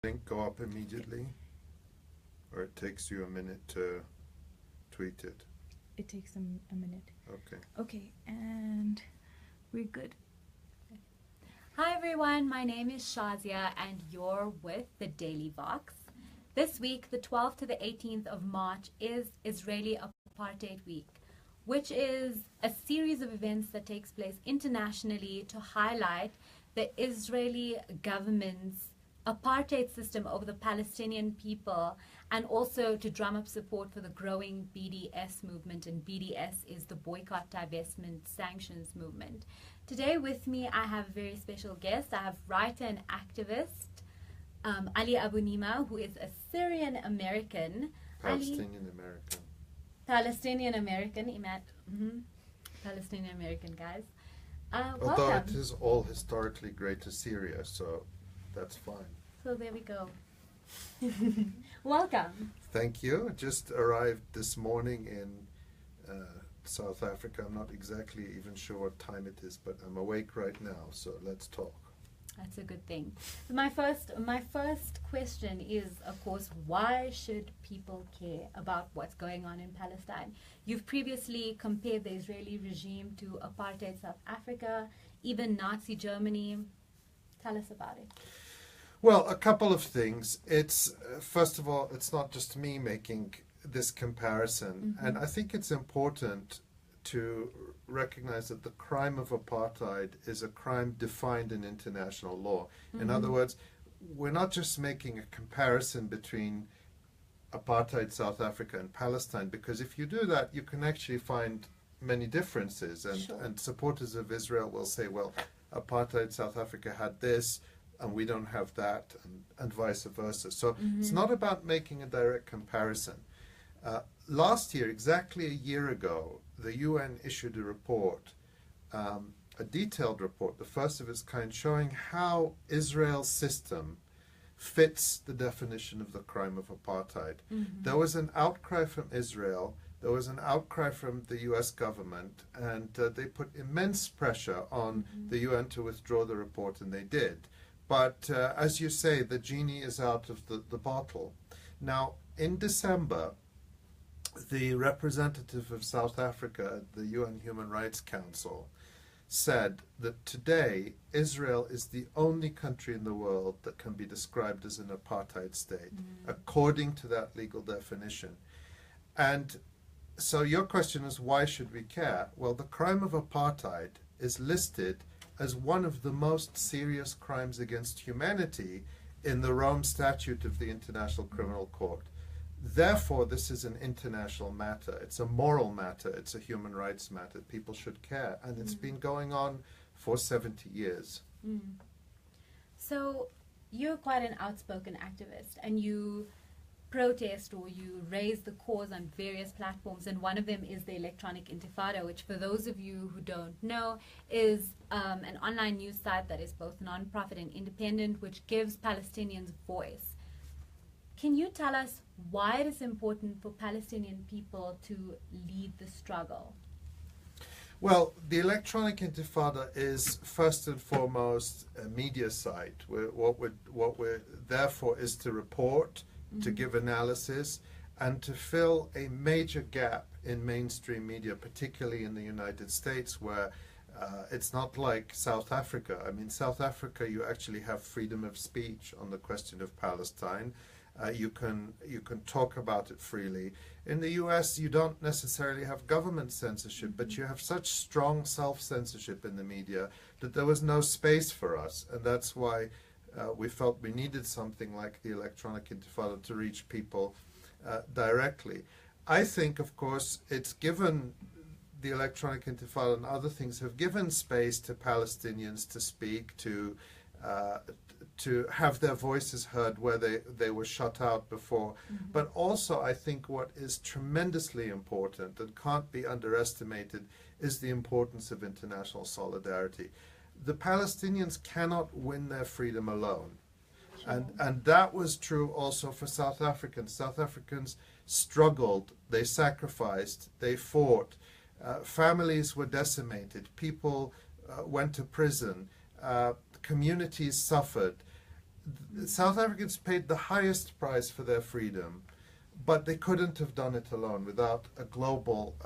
Link go up immediately, or it takes you a minute to tweet it? It takes a minute. Okay. Okay, and we're good. Hi everyone, my name is Shazia and you're with the Daily Vox. This week, the 12th to the 18th of March, is Israeli Apartheid Week, which is a series of events that takes place internationally to highlight the Israeli government's apartheid system over the Palestinian people, and also to drum up support for the growing BDS movement, and BDS is the Boycott, Divestment, Sanctions movement. Today with me I have a very special guest. I have writer and activist Ali Abunimah, who is a Syrian American. Palestinian American. Palestinian American, Palestinian American, guys. Although Welcome. it is all historically Greater Syria, so that's fine. So there we go. Welcome. Thank you. Just arrived this morning in South Africa. I'm not exactly even sure what time it is, but I'm awake right now, so let's talk. That's a good thing. My first question is, of course, why should people care about what's going on in Palestine? You've previously compared the Israeli regime to apartheid South Africa, even Nazi Germany. Tell us about it. Well, a couple of things. It's first of all, it's not just me making this comparison, and I think it's important to recognize that the crime of apartheid is a crime defined in international law. In other words, we're not just making a comparison between apartheid South Africa and Palestine, because if you do that, you can actually find many differences, and, Sure. and supporters of Israel will say, well, apartheid South Africa had this, and we don't have that, and vice versa. So it's not about making a direct comparison. Last year, exactly a year ago, the UN issued a report, a detailed report, the first of its kind, showing how Israel's system fits the definition of the crime of apartheid. There was an outcry from Israel, there was an outcry from the US government, and they put immense pressure on the UN to withdraw the report, and they did. But as you say, the genie is out of the bottle. Now, in December, the representative of South Africa at the UN Human Rights Council said that today Israel is the only country in the world that can be described as an apartheid state, according to that legal definition. And so your question is, why should we care? Well, the crime of apartheid is listed as one of the most serious crimes against humanity in the Rome Statute of the International Criminal Court. Therefore, this is an international matter. It's a moral matter. It's a human rights matter. People should care. And it's been going on for 70 years. So you're quite an outspoken activist, and you protest or you raise the cause on various platforms, and one of them is the Electronic Intifada, which, for those of you who don't know, is an online news site that is both non-profit and independent, which gives Palestinians voice. Can you tell us why it is important for Palestinian people to lead the struggle? Well, the Electronic Intifada is first and foremost a media site. What we're there for is to report, to give analysis, and to fill a major gap in mainstream media, particularly in the United States, where it's not like South Africa. I mean, South Africa, you actually have freedom of speech on the question of Palestine. You can talk about it freely. In the US, you don't necessarily have government censorship, but you have such strong self-censorship in the media that there was no space for us, and that's why we felt we needed something like the Electronic Intifada to reach people directly. I think, of course, it's given the Electronic Intifada and other things have given space to Palestinians to speak, to have their voices heard where they were shut out before. But also, I think what is tremendously important and can't be underestimated is the importance of international solidarity. The Palestinians cannot win their freedom alone. Sure. And that was true also for South Africans. South Africans struggled, they sacrificed, they fought. Families were decimated, people went to prison, communities suffered. South Africans paid the highest price for their freedom, but they couldn't have done it alone without a global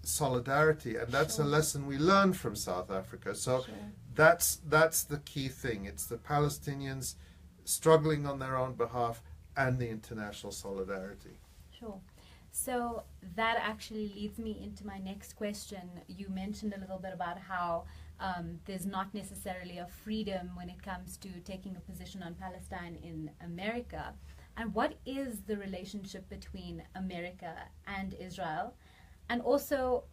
solidarity, and that's a lesson we learned from South Africa. So that's the key thing. It's the Palestinians struggling on their own behalf and the international solidarity. Sure. So that actually leads me into my next question. You mentioned a little bit about how there's not necessarily a freedom when it comes to taking a position on Palestine in America. And what is the relationship between America and Israel? And also,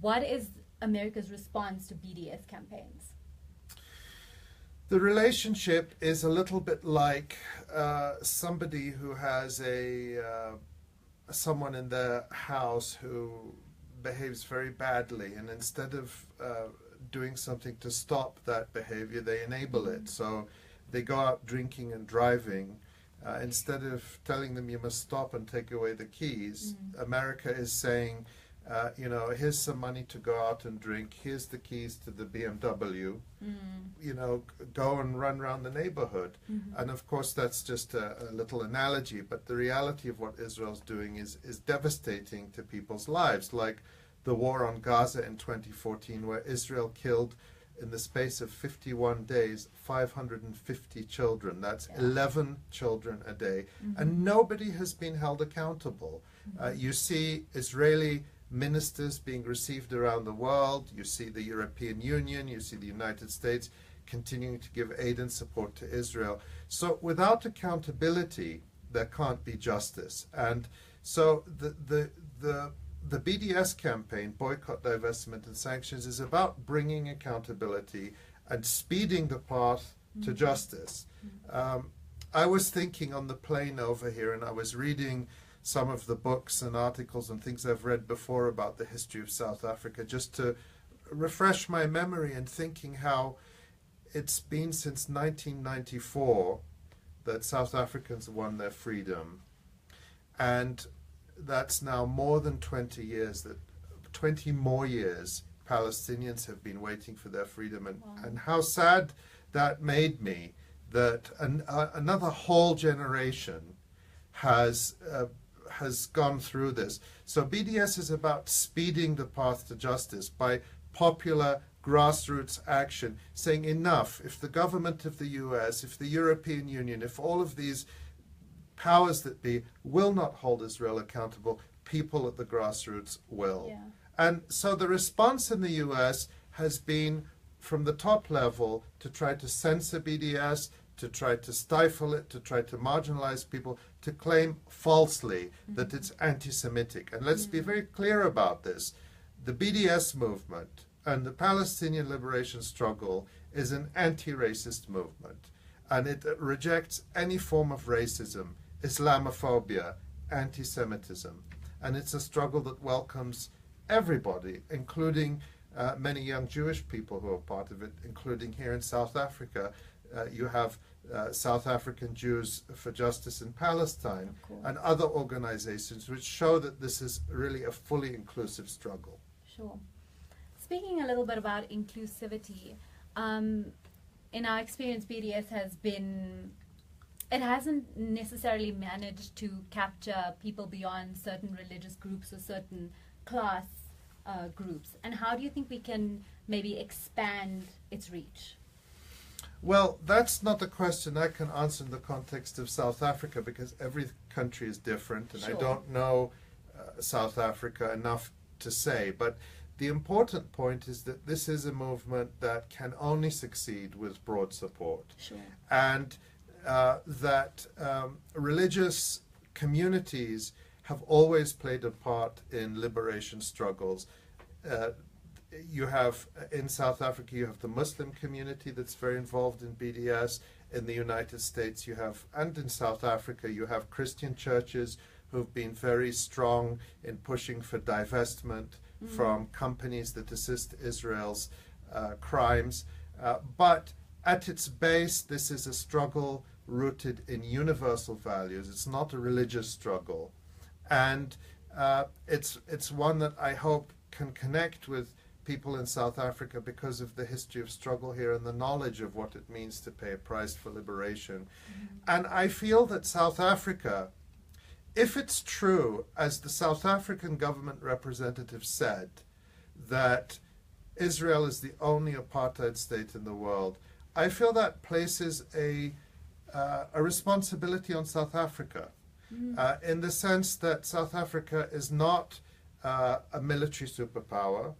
what is America's response to BDS campaigns? The relationship is a little bit like somebody who has someone in their house who behaves very badly, and instead of doing something to stop that behavior, they enable it. So they go out drinking and driving. Instead of telling them you must stop and take away the keys, America is saying, here's some money to go out and drink, here's the keys to the BMW, go and run around the neighborhood. And of course that's just a little analogy, but the reality of what Israel's doing is devastating to people's lives, like the war on Gaza in 2014, where Israel killed, in the space of 51 days, 550 children. That's 11 children a day. And nobody has been held accountable. You see Israeli ministers being received around the world. You see the European Union. You see the United States continuing to give aid and support to Israel. So without accountability, there can't be justice. And so the BDS campaign, Boycott, Divestment and Sanctions, is about bringing accountability and speeding the path to justice. I was thinking on the plane over here, and I was reading some of the books and articles and things I've read before about the history of South Africa, just to refresh my memory, and thinking how it's been since 1994 that South Africans won their freedom. And that's now more than 20 years, that 20 more years Palestinians have been waiting for their freedom, and how sad that made me, that another whole generation has gone through this. So BDS is about speeding the path to justice by popular grassroots action, saying enough. If the government of the US, if the European Union, if all of these powers that be will not hold Israel accountable, people at the grassroots will. And so the response in the US has been from the top level to try to censor BDS, to try to stifle it, to try to marginalize people, to claim falsely that it's anti-Semitic. And let's be very clear about this. The BDS movement and the Palestinian liberation struggle is an anti-racist movement, and it rejects any form of racism, Islamophobia, anti-Semitism. And it's a struggle that welcomes everybody, including many young Jewish people who are part of it, including here in South Africa. You have South African Jews for Justice in Palestine and other organizations which show that this is really a fully inclusive struggle. Sure. Speaking a little bit about inclusivity, in our experience, BDS hasn't necessarily managed to capture people beyond certain religious groups or certain class groups. And how do you think we can maybe expand its reach? Well, that's not a question I can answer in the context of South Africa, because every country is different, and I don't know South Africa enough to say. But the important point is that this is a movement that can only succeed with broad support. And that religious communities have always played a part in liberation struggles. You have, in South Africa, you have the Muslim community that's very involved in BDS. In the United States, you have, and in South Africa, you have Christian churches who've been very strong in pushing for divestment from companies that assist Israel's crimes. But at its base, this is a struggle rooted in universal values. It's not a religious struggle. And it's one that I hope can connect with people in South Africa because of the history of struggle here and the knowledge of what it means to pay a price for liberation. And I feel that South Africa, if it's true, as the South African government representative said, that Israel is the only apartheid state in the world, I feel that places a responsibility on South Africa, in the sense that South Africa is not a military superpower.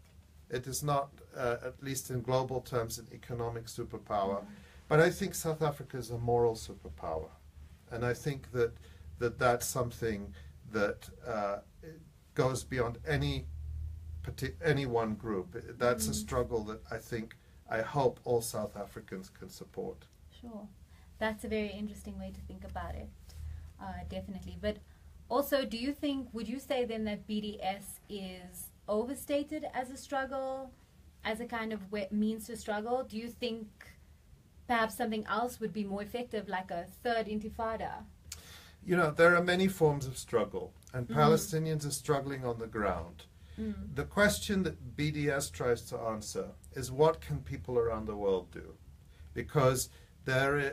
It is not, at least in global terms, an economic superpower. But I think South Africa is a moral superpower. And I think that that's something that goes beyond any one group. That's a struggle that I hope all South Africans can support. Sure. That's a very interesting way to think about it, definitely. But also, would you say then that BDS is overstated as a struggle, as a kind of means to struggle? Do you think perhaps something else would be more effective, like a third intifada? You know, there are many forms of struggle, and Palestinians are struggling on the ground. The question that BDS tries to answer is, what can people around the world do? Because there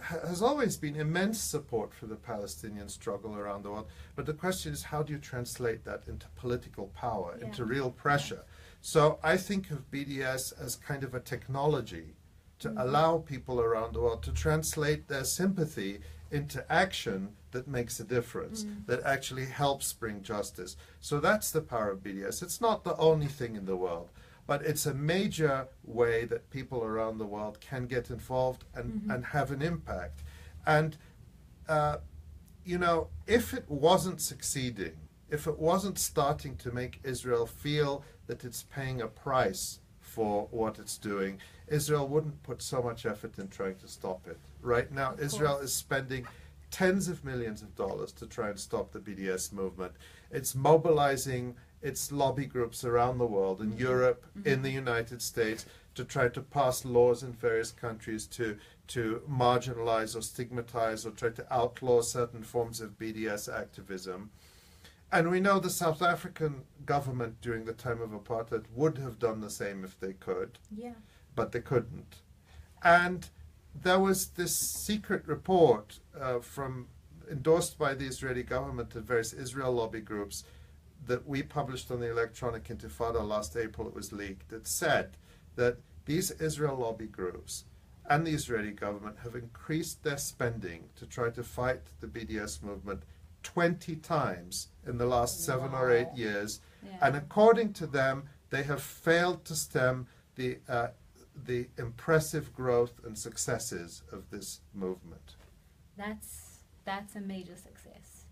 has always been immense support for the Palestinian struggle around the world, but the question is, how do you translate that into political power, into real pressure? So I think of BDS as kind of a technology to allow people around the world to translate their sympathy into action that makes a difference, that actually helps bring justice. So that's the power of BDS. It's not the only thing in the world, but it's a major way that people around the world can get involved and have an impact. And, you know, if it wasn't succeeding, if it wasn't starting to make Israel feel that it's paying a price for what it's doing, Israel wouldn't put so much effort in trying to stop it. Right now, Israel is spending tens of millions of dollars to try and stop the BDS movement. It's mobilizing its lobby groups around the world, in Europe, in the United States, to try to pass laws in various countries to marginalize or stigmatize or try to outlaw certain forms of BDS activism. And we know the South African government during the time of apartheid would have done the same if they could, but they couldn't. And there was this secret report endorsed by the Israeli government to various Israel lobby groups that we published on the Electronic Intifada last April. It was leaked. That said that these Israel lobby groups and the Israeli government have increased their spending to try to fight the BDS movement 20 times in the last 7 or 8 years. And according to them, they have failed to stem the impressive growth and successes of this movement. That's a major success.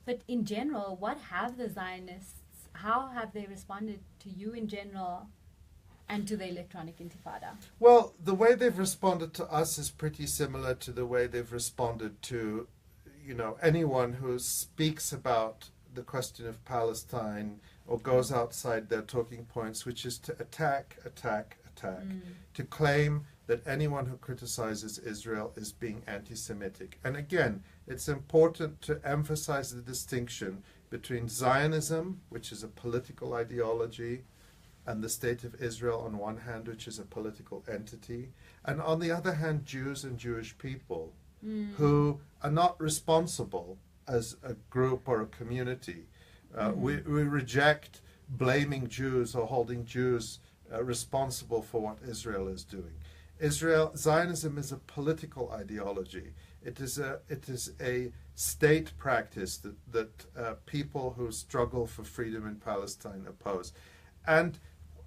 But in general, what have the Zionists, how have they responded to you in general and to the Electronic Intifada? Well, the way they've responded to us is pretty similar to the way they've responded to, you know, anyone who speaks about the question of Palestine or goes outside their talking points, which is to attack, to claim that anyone who criticizes Israel is being anti-Semitic. And again, it's important to emphasize the distinction between Zionism, which is a political ideology, and the State of Israel on one hand, which is a political entity, and on the other hand, Jews and Jewish people who are not responsible as a group or a community. We reject blaming Jews or holding Jews responsible for what Israel is doing. Zionism is a political ideology. It is a state practice that people who struggle for freedom in Palestine oppose. And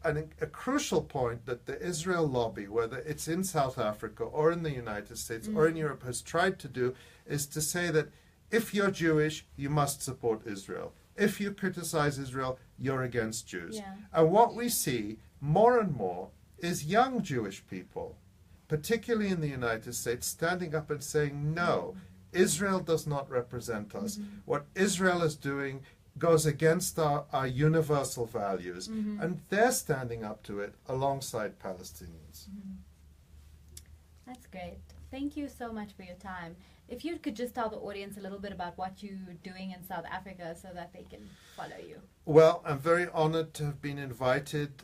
a crucial point that the Israel lobby, whether it's in South Africa or in the United States or in Europe, has tried to do is to say that if you're Jewish, you must support Israel. If you criticize Israel, you're against Jews. And what we see more and more is young Jewish people, particularly in the United States, standing up and saying, no, Israel does not represent us. What Israel is doing goes against our universal values, and they're standing up to it alongside Palestinians. That's great. Thank you so much for your time. If you could just tell the audience a little bit about what you're doing in South Africa so that they can follow you. Well, I'm very honored to have been invited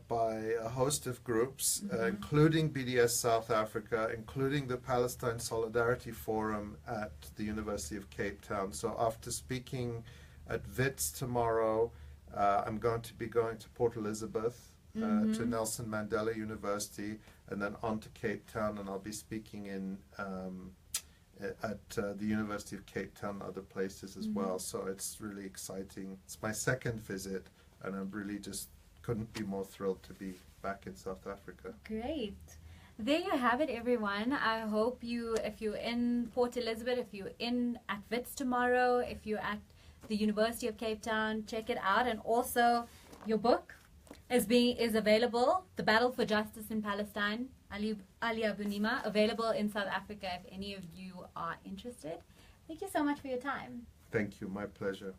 by a host of groups, including BDS South Africa, including the Palestine Solidarity Forum at the University of Cape Town. So after speaking at WITS tomorrow, I'm going to be going to Port Elizabeth, to Nelson Mandela University, and then on to Cape Town, and I'll be speaking in at the University of Cape Town and other places as well. So it's really exciting. It's my second visit, and I'm really just couldn't be more thrilled to be back in South Africa. Great. There you have it, everyone. I hope you, if you're in Port Elizabeth, if you're at WITS tomorrow, if you're at the University of Cape Town, check it out. And also, your book is available, The Battle for Justice in Palestine, Ali Abunimah, available in South Africa if any of you are interested. Thank you so much for your time. Thank you. My pleasure.